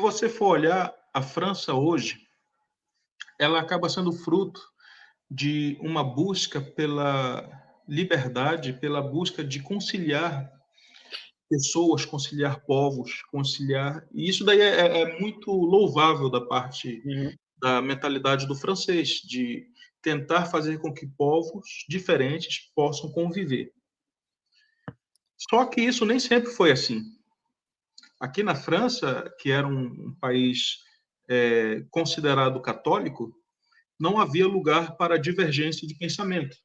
você for olhar, a França hoje, ela acaba sendo fruto de uma busca pela liberdade, pela busca de conciliar pessoas, conciliar povos, conciliar. E isso daí é muito louvável da parte Uhum. da mentalidade do francês, de tentar fazer com que povos diferentes possam conviver. Só que isso nem sempre foi assim. Aqui na França, que era um país considerado católico, não havia lugar para divergência de pensamento.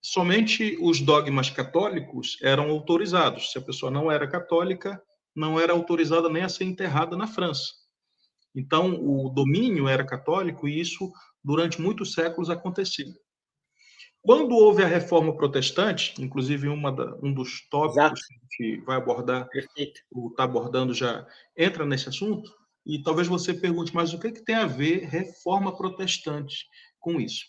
Somente os dogmas católicos eram autorizados. Se a pessoa não era católica, não era autorizada nem a ser enterrada na França. Então, o domínio era católico e isso, durante muitos séculos, acontecia. Quando houve a reforma protestante, inclusive um dos tópicos Exato, que a gente vai abordar, perfeito. ou está abordando já, entra nesse assunto, e talvez você pergunte, mas o que tem a ver reforma protestante com isso?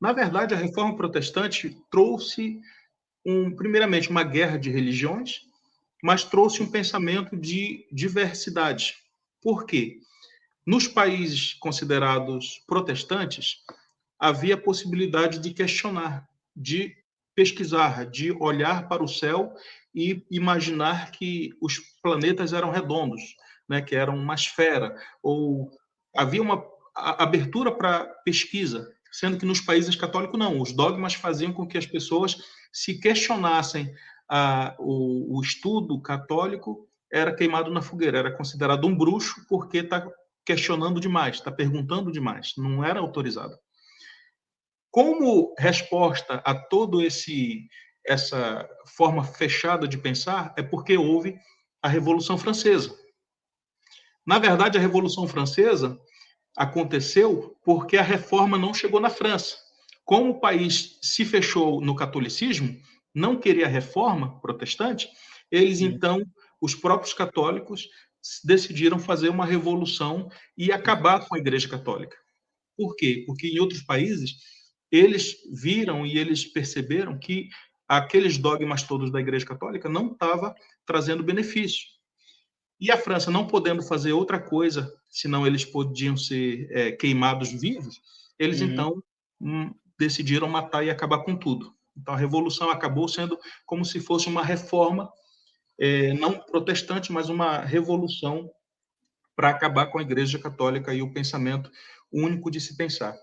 Na verdade, a reforma protestante trouxe, primeiramente, uma guerra de religiões, mas trouxe um pensamento de diversidade. Por quê? Nos países considerados protestantes, havia a possibilidade de questionar, de pesquisar, de olhar para o céu e imaginar que os planetas eram redondos, né, que eram uma esfera, ou havia uma abertura para pesquisa, sendo que nos países católicos não, os dogmas faziam com que as pessoas se questionassem. O estudo católico era queimado na fogueira, era considerado um bruxo porque está questionando demais, está perguntando demais, não era autorizado. Como resposta a todo essa forma fechada de pensar, é porque houve a Revolução Francesa. Na verdade, a Revolução Francesa aconteceu porque a reforma não chegou na França. Como o país se fechou no catolicismo, não queria reforma protestante, eles Uhum. então, os próprios católicos, decidiram fazer uma revolução e acabar com a Igreja Católica. Por quê? Porque em outros países eles viram e eles perceberam que aqueles dogmas todos da Igreja Católica não estava trazendo benefício. E a França, não podendo fazer outra coisa, senão eles podiam ser queimados vivos, eles Uhum. então decidiram matar e acabar com tudo. Então a revolução acabou sendo como se fosse uma reforma, não protestante, mas uma revolução para acabar com a Igreja Católica e o pensamento único de se pensar.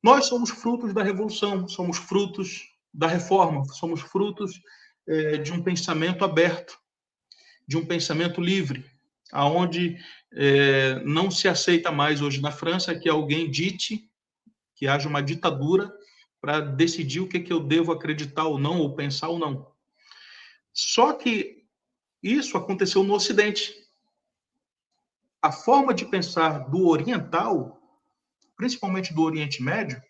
Nós somos frutos da revolução, somos frutos da reforma, somos frutos de um pensamento aberto, de um pensamento livre, aonde não se aceita mais hoje na França que alguém dite, que haja uma ditadura para decidir o que eu devo acreditar ou não, ou pensar ou não. Só que isso aconteceu no Ocidente. A forma de pensar do oriental, principalmente do Oriente Médio,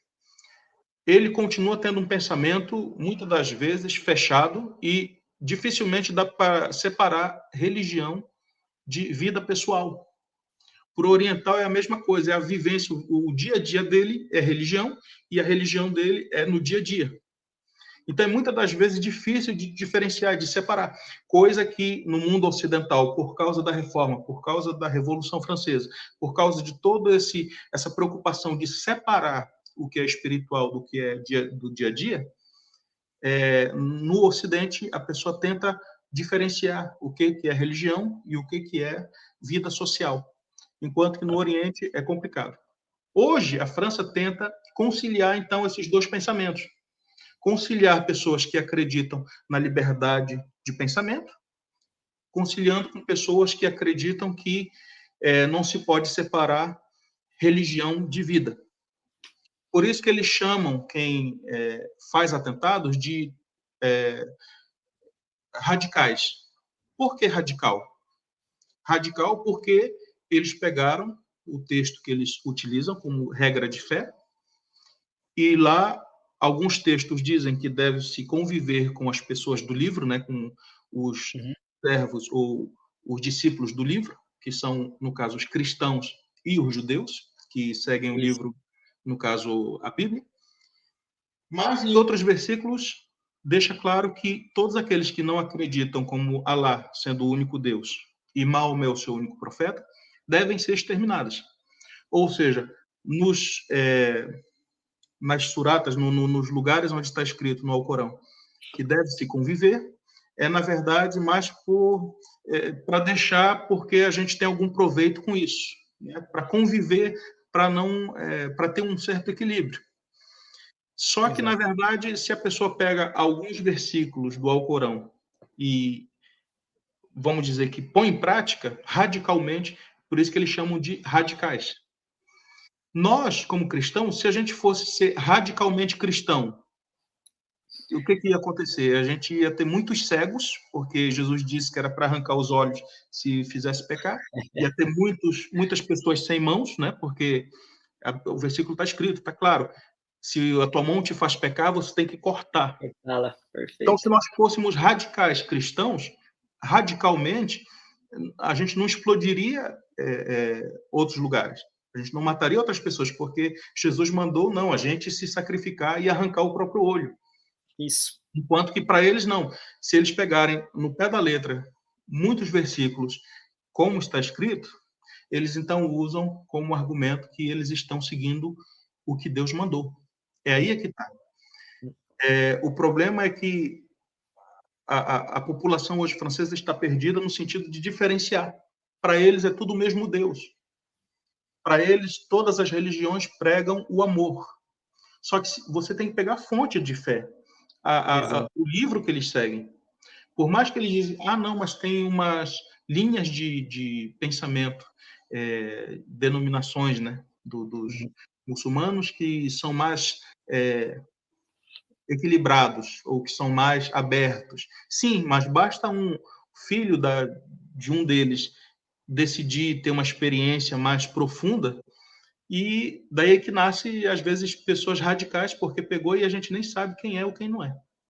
ele continua tendo um pensamento, muitas das vezes, fechado e dificilmente dá para separar religião de vida pessoal. Para o oriental é a mesma coisa, é a vivência, o dia a dia dele é religião e a religião dele é no dia a dia. Então é muitas das vezes difícil de diferenciar, de separar, coisa que no mundo ocidental, por causa da reforma, por causa da Revolução Francesa, por causa de toda essa preocupação de separar o que é espiritual do que é do dia a dia, no Ocidente a pessoa tenta diferenciar o que é religião e o que é vida social, enquanto que no Oriente é complicado. Hoje a França tenta conciliar então esses dois pensamentos, conciliar pessoas que acreditam na liberdade de pensamento, conciliando com pessoas que acreditam que não se pode separar religião de vida. Por isso que eles chamam quem faz atentados de radicais. Por que radical? Radical porque eles pegaram o texto que eles utilizam como regra de fé e lá alguns textos dizem que deve-se conviver com as pessoas do livro, né, com os Uhum. servos ou os discípulos do livro, que são, no caso, os cristãos e os judeus, que seguem o Isso. livro, no caso, a Bíblia. Mas em outros versículos deixa claro que todos aqueles que não acreditam como Alá sendo o único Deus e Maomé, o seu único profeta, devem ser exterminadas. Ou seja, nas suratas, nos lugares onde está escrito no Alcorão que deve-se conviver, na verdade, mais para deixar porque a gente tem algum proveito com isso, né? Para conviver, para ter um certo equilíbrio. Só que, na verdade, se a pessoa pega alguns versículos do Alcorão e, vamos dizer que põe em prática radicalmente, por isso que eles chamam de radicais. Nós, como cristãos, se a gente fosse ser radicalmente cristão, o que ia acontecer? A gente ia ter muitos cegos, porque Jesus disse que era para arrancar os olhos se fizesse pecar. Ia ter muitas pessoas sem mãos, né? Porque o versículo está escrito, está claro. Se a tua mão te faz pecar, você tem que cortar. Fala, perfeito. Então, se nós fôssemos radicais cristãos, radicalmente, a gente não explodiria outros lugares. A gente não mataria outras pessoas, porque Jesus mandou, não, a gente se sacrificar e arrancar o próprio olho. Isso. Enquanto que para eles não. Se eles pegarem no pé da letra muitos versículos, como está escrito, eles então usam como argumento que eles estão seguindo o que Deus mandou. É aí que está. O problema é que a população hoje francesa está perdida no sentido de diferenciar. Para eles é tudo o mesmo Deus. Para eles, todas as religiões pregam o amor. Só que você tem que pegar a fonte de fé. O livro que eles seguem. Por mais que eles dizem, não, mas tem umas linhas de pensamento, denominações, né, dos muçulmanos que são mais equilibrados ou que são mais abertos. Sim, mas basta um filho de um deles decidir ter uma experiência mais profunda e daí é que nasce, às vezes, pessoas radicais, porque pegou e a gente nem sabe quem é ou quem não é.